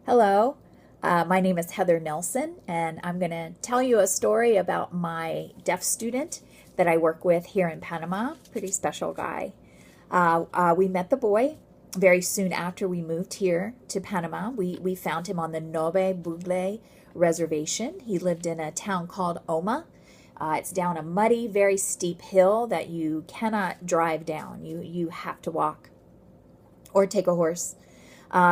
Hello, my name is Heather Nelson, and I'm going to tell you a story about my deaf student that I work with here in Panama. Pretty special guy. We met the boy very soon after we moved here to Panama. We found him on the Nobe Bugle Reservation. He lived in a town called Oma. It's down a muddy, very steep hill that you cannot drive down. You have to walk or take a horse.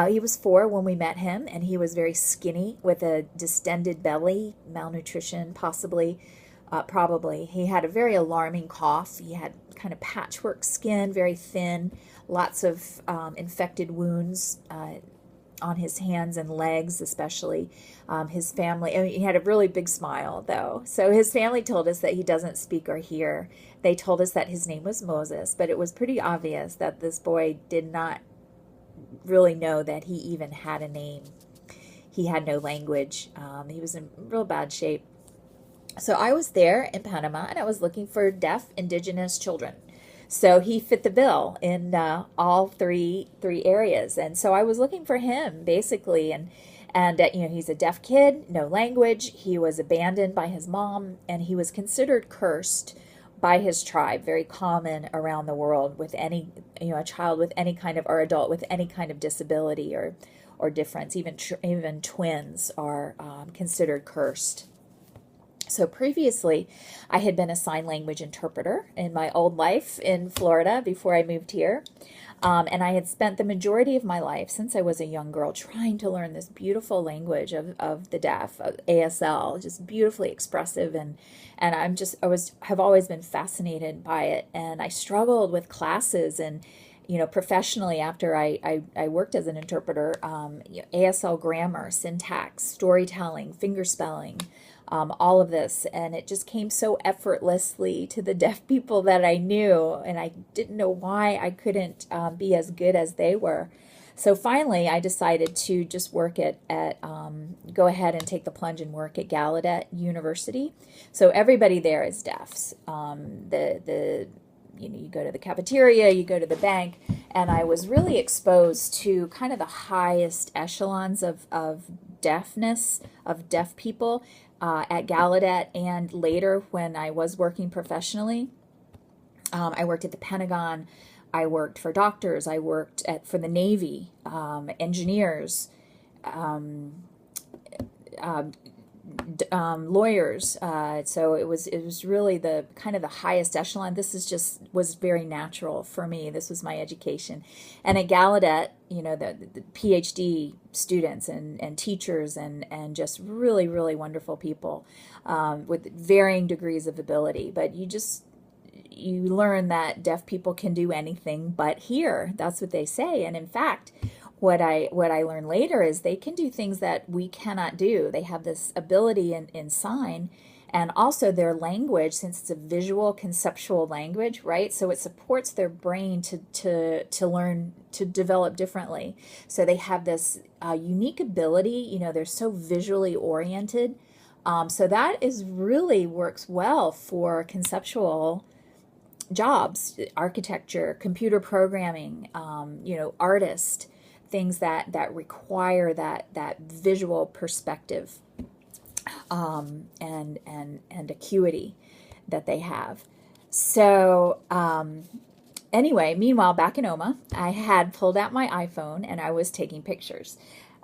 He was 4 when we met him, and he was very skinny with a distended belly, malnutrition, possibly, probably. He had a very alarming cough. He had kind of patchwork skin, very thin, lots of infected wounds on his hands and legs, especially. His family, I mean, he had a really big smile, though. So his family told us that he doesn't speak or hear. They told us that his name was Moses, but it was pretty obvious that this boy did not really know that he even had a name. He had no language. He was in real bad shape. So I was there in Panama, and I was looking for deaf indigenous children. So he fit the bill in all three areas, and so I was looking for him basically. And he's a deaf kid, no language. He was abandoned by his mom, and he was considered cursed by his tribe, very common around the world with any, a child with any kind of, or adult with any kind of disability or difference. Even twins are considered cursed. So previously, I had been a sign language interpreter in my old life in Florida before I moved here. And I had spent the majority of my life since I was a young girl trying to learn this beautiful language of the deaf, of ASL, just beautifully expressive. And have always been fascinated by it. And I struggled with classes and, professionally after I worked as an interpreter, ASL grammar, syntax, storytelling, fingerspelling, all of this, and it just came so effortlessly to the deaf people that I knew, and I didn't know why I couldn't be as good as they were. So finally, I decided to just go ahead and take the plunge and work at Gallaudet University. So everybody there is deaf. You go to the cafeteria, you go to the bank, and I was really exposed to kind of the highest echelons of deafness, of deaf people at Gallaudet, and later when I was working professionally. I worked at the Pentagon, I worked for doctors, I worked for the Navy, engineers, lawyers. So it was really the kind of the highest echelon. This was very natural for me. This was my education. And at Gallaudet, the PhD students and teachers and just really, really wonderful people with varying degrees of ability. But you learn that deaf people can do anything but hear. That's what they say. And in fact, what I learned later is they can do things that we cannot do. They have this ability in sign, and also their language, since it's a visual conceptual language, right? So it supports their brain to learn, to develop differently. So they have this unique ability. They're so visually oriented. So that really works well for conceptual jobs, architecture, computer programming, artist, things that require that visual perspective and acuity that they have. So anyway, meanwhile, back in Oma, I had pulled out my iPhone and I was taking pictures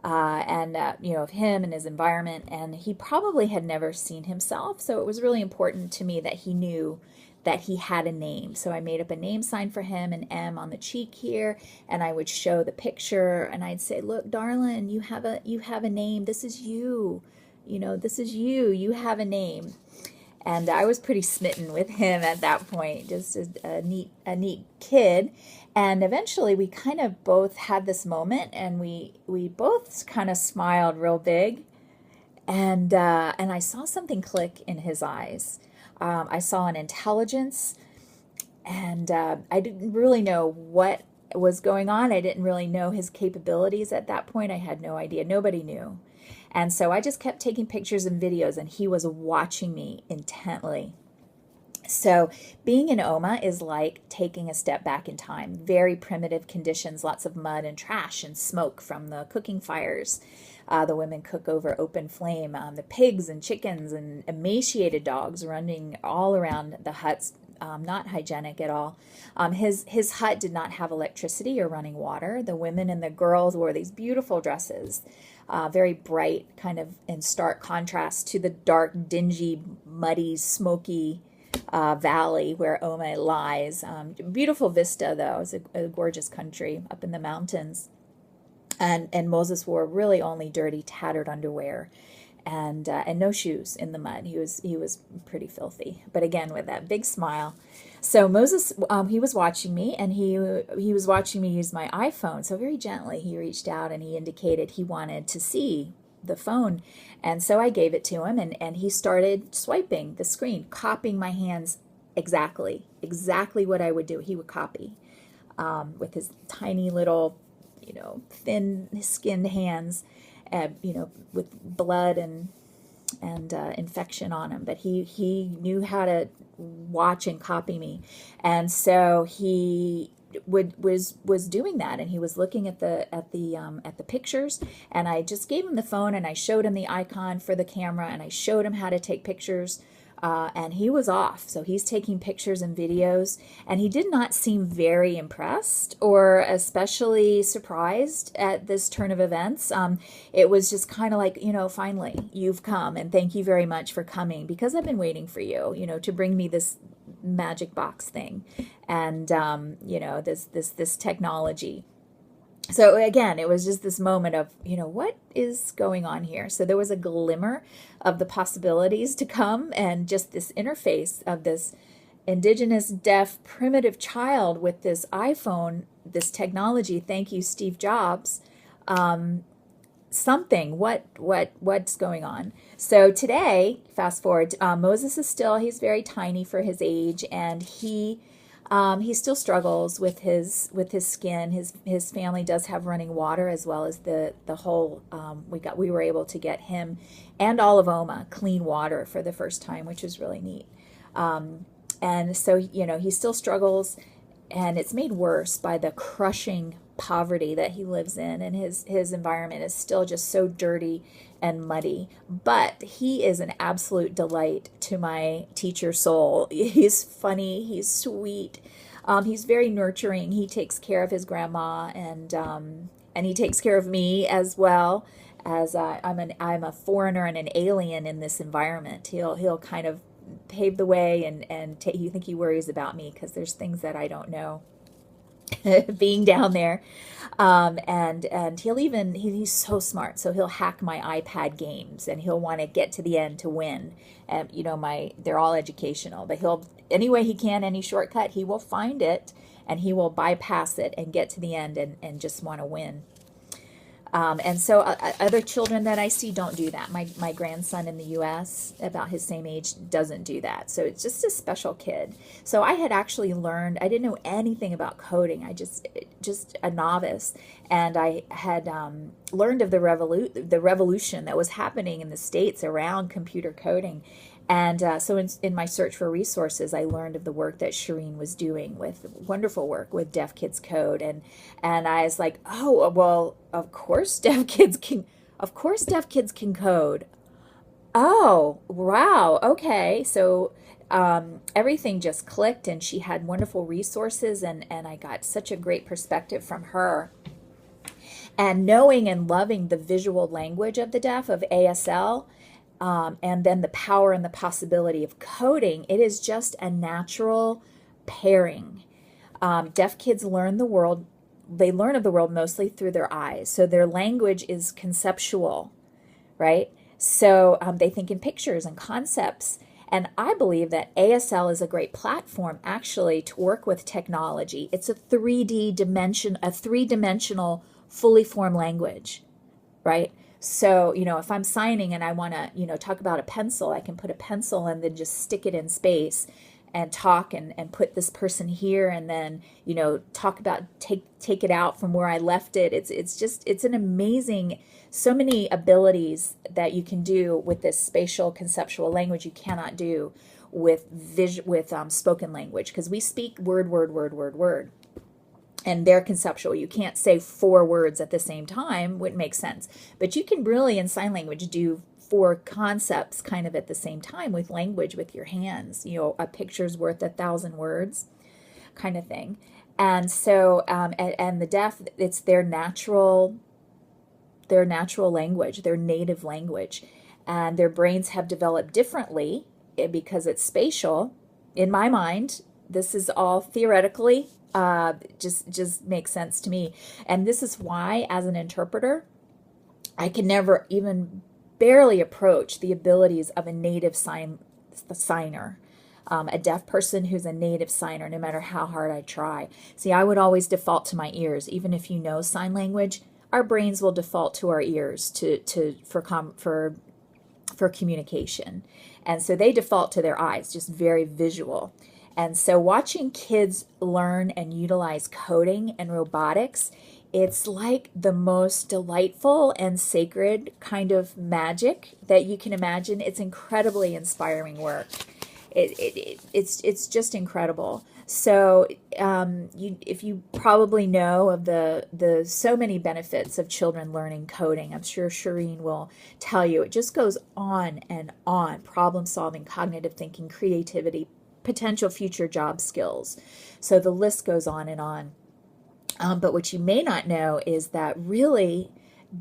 of him and his environment, and he probably had never seen himself, so it was really important to me that he knew that he had a name. So I made up a name sign for him, an M on the cheek here, and I would show the picture and I'd say, "Look, darling, you have a name. This is you. This is you. You have a name." And I was pretty smitten with him at that point, just a neat kid. And eventually we kind of both had this moment, and we both kind of smiled real big. And I saw something click in his eyes. I saw an intelligence, and I didn't really know what was going on. I didn't really know his capabilities at that point. I had no idea. Nobody knew. And so I just kept taking pictures and videos, and he was watching me intently. So being in Oma is like taking a step back in time. Very primitive conditions, lots of mud and trash and smoke from the cooking fires. The women cook over open flame. The pigs and chickens and emaciated dogs running all around the huts, not hygienic at all. His hut did not have electricity or running water. The women and the girls wore these beautiful dresses, very bright, kind of in stark contrast to the dark, dingy, muddy, smoky valley where Oma lies. Beautiful vista, though. It's a gorgeous country up in the mountains. And Moses wore really only dirty, tattered underwear, and no shoes in the mud. He was pretty filthy, but again with that big smile. So Moses, he was watching me, and he was watching me use my iPhone. So very gently, he reached out and he indicated he wanted to see the phone, and so I gave it to him, and he started swiping the screen, copying my hands exactly what I would do. He would copy with his tiny little, thin-skinned hands, with blood and infection on him. But he knew how to watch and copy me, and so he was doing that, and he was looking at the pictures, and I just gave him the phone, and I showed him the icon for the camera, and I showed him how to take pictures. And he was off. So he's taking pictures and videos, and he did not seem very impressed or especially surprised at this turn of events. It was just kind of like, finally, you've come, and thank you very much for coming, because I've been waiting for you, to bring me this magic box thing and, this technology. So again, it was just this moment of, what is going on here? So there was a glimmer of the possibilities to come, and just this interface of this indigenous, deaf, primitive child with this iPhone, this technology. Thank you, Steve Jobs. What's going on? So today, fast forward, Moses he's very tiny for his age, and he still struggles with his skin. His family does have running water, as well as the whole. We were able to get him and all of Oma clean water for the first time, which is really neat. And so he still struggles, and it's made worse by the crushing poverty that he lives in, and his environment is still just so dirty and muddy. But he is an absolute delight to my teacher soul. He's funny, he's sweet, he's very nurturing. He takes care of his grandma, and he takes care of me as well, as I'm a foreigner and an alien in this environment. He'll kind of pave the way, and you think he worries about me because there's things that I don't know. Being down there, and he's so smart, so he'll hack my iPad games, and he'll want to get to the end to win. And they're all educational, but any way he can, any shortcut, he will find it, and he will bypass it and get to the end and just want to win. And so other children that I see don't do that. My grandson in the U.S., about his same age, doesn't do that. So it's just a special kid. So I had actually learned, I didn't know anything about coding. I just a novice. And I had learned of the revolution that was happening in the States around computer coding. And so in my search for resources, I learned of the work that Shireen was doing, with wonderful work with Deaf Kids Code. And I was like, oh, well, of course deaf kids can code. Oh, wow. Okay. So everything just clicked, and she had wonderful resources, and I got such a great perspective from her. And knowing and loving the visual language of the deaf, of ASL, and then the power and the possibility of coding, it is just a natural pairing. Deaf kids learn the world. They learn of the world mostly through their eyes. So their language is conceptual, right? So they think in pictures and concepts. And I believe that ASL is a great platform, actually, to work with technology. It's a three-dimensional, fully formed language, right? So, if I'm signing and I want to, talk about a pencil, I can put a pencil and then just stick it in space and talk and put this person here, and then, talk about, take it out from where I left it. It's an amazing, so many abilities that you can do with this spatial conceptual language you cannot do with spoken language, because we speak word, and they're conceptual. You can't say 4 words at the same time, wouldn't make sense. But you can really, in sign language, do 4 concepts kind of at the same time with language, with your hands. A picture's worth 1,000 words kind of thing. And so, and the deaf, it's their natural language, their native language. And their brains have developed differently because it's spatial. In my mind, this is all theoretically, just makes sense to me. And this is why, as an interpreter, I can never even barely approach the abilities of a native signer. A deaf person who's a native signer, no matter how hard I try. See, I would always default to my ears. Even if you know sign language, our brains will default to our ears for communication. And so they default to their eyes, just very visual. And so watching kids learn and utilize coding and robotics, it's like the most delightful and sacred kind of magic that you can imagine. It's incredibly inspiring work. It's just incredible. So if you probably know of the so many benefits of children learning coding, I'm sure Shireen will tell you. It just goes on and on. Problem solving, cognitive thinking, creativity, potential future job skills. So the list goes on and on. But what you may not know is that really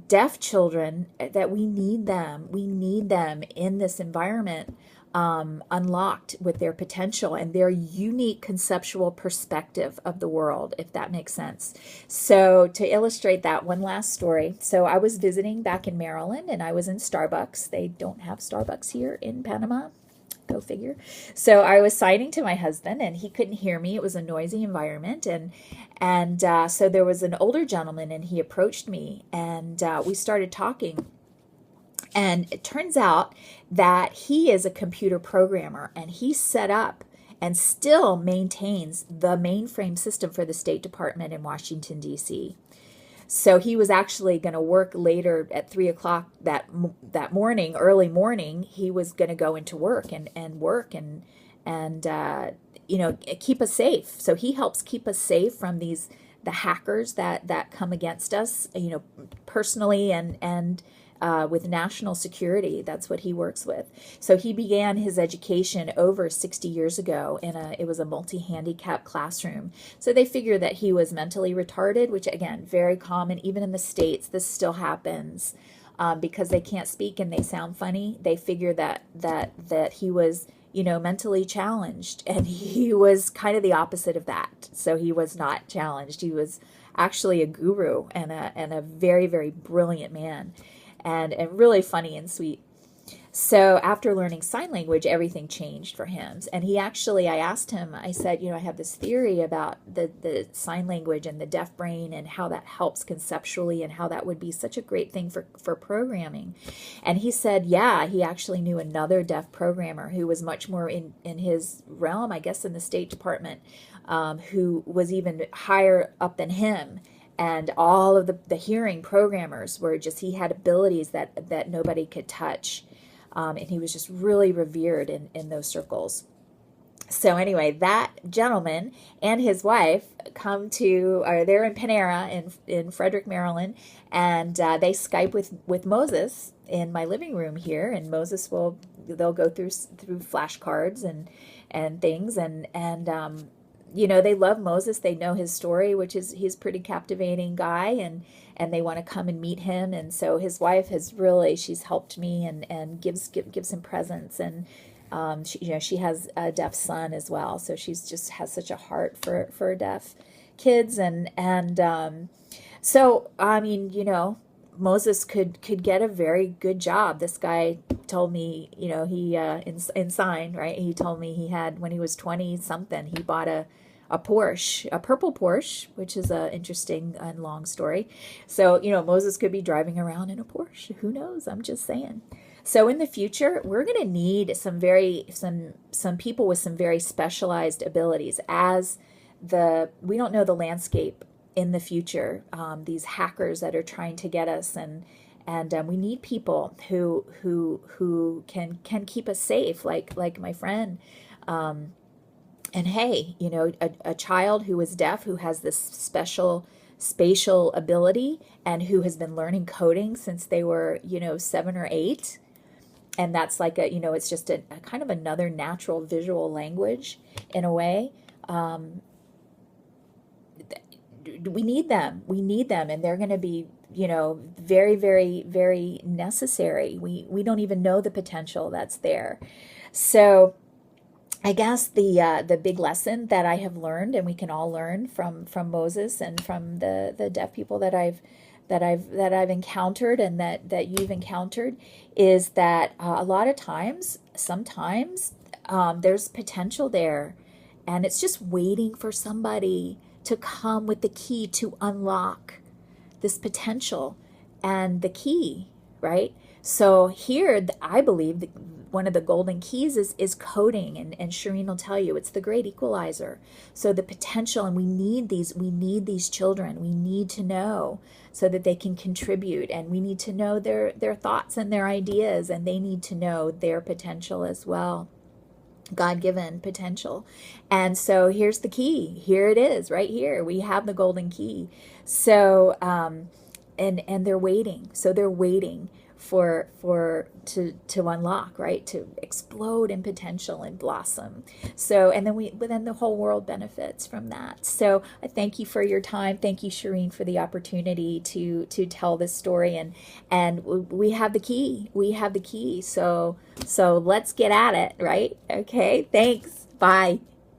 deaf children, that we need them in this environment, unlocked with their potential and their unique conceptual perspective of the world, if that makes sense. So to illustrate that, one last story. So I was visiting back in Maryland, and I was in Starbucks. They don't have Starbucks here in Panama. Go figure. So I was signing to my husband, and he couldn't hear me. It was a noisy environment, and so there was an older gentleman, and he approached me, and we started talking. And it turns out that he is a computer programmer, and he set up and still maintains the mainframe system for the State Department in Washington, D.C. So he was actually going to work later at 3 o'clock that morning, early morning. He was going to go into work and work and keep us safe. So he helps keep us safe from the hackers that come against us, personally and with national security. That's what he works with. So he began his education over 60 years ago it was a multi-handicap classroom. So they figured that he was mentally retarded, which again, very common. Even in the States, this still happens because they can't speak and they sound funny. They figure that he was, mentally challenged, and he was kind of the opposite of that. So he was not challenged. He was actually a guru and a very, very brilliant man. And really funny and sweet. So after learning sign language, everything changed for him. And I asked him, I said, I have this theory about the sign language and the deaf brain and how that helps conceptually and how that would be such a great thing for programming. And he said, yeah, he actually knew another deaf programmer who was much more in his realm, I guess, in the State Department, who was even higher up than him. And all of the hearing programmers were he had abilities that nobody could touch. And he was just really revered in those circles. So anyway, that gentleman and his wife they're in Panera in Frederick, Maryland, and they Skype with Moses in my living room here. And Moses they'll go through flashcards and things, and they love Moses. They know his story, he's a pretty captivating guy, and they want to come and meet him. And so his wife she's helped me and gives him presents. And she has a deaf son as well. So she's just has such a heart for deaf kids. So, I mean, Moses could get a very good job. This guy told me, he in sign, right? He told me he had, when he was 20 something, he bought a Porsche, a purple Porsche, which is a interesting and long story. So, Moses could be driving around in a Porsche. Who knows? I'm just saying. So in the future, we're going to need some people with some very specialized abilities we don't know the landscape in the future, these hackers that are trying to get us And we need people who can keep us safe, like my friend. And hey, you know, a child who is deaf, who has this special spatial ability, and who has been learning coding since they were, you know, 7 or 8. And that's like a, you know, it's just a kind of another natural visual language in a way. We need them. We need them. And they're going to be, you know, very, very, very necessary. We don't even know the potential that's there. So I guess the big lesson that I have learned, and we can all learn from Moses and from the deaf people that I've encountered, and that you've encountered, is that a lot of times, sometimes there's potential there, and it's just waiting for somebody to come with the key to unlock this potential and the key, right? So here, I believe that one of the golden keys is coding, and Shireen will tell you it's the great equalizer. So the potential, and we need these children. We need to know so that they can contribute, and we need to know their thoughts and their ideas, and they need to know their potential as well. God-given potential. And so here's the key. Here it is, right here. We have the golden key. So and they're waiting. So they're waiting to unlock, right? To explode in potential and blossom. So and then the whole world benefits from that. So I thank you for your time. Thank you, Shireen, for the opportunity to tell this story, and we have the key. We have the key. So let's get at it, right? Okay. Thanks. Bye.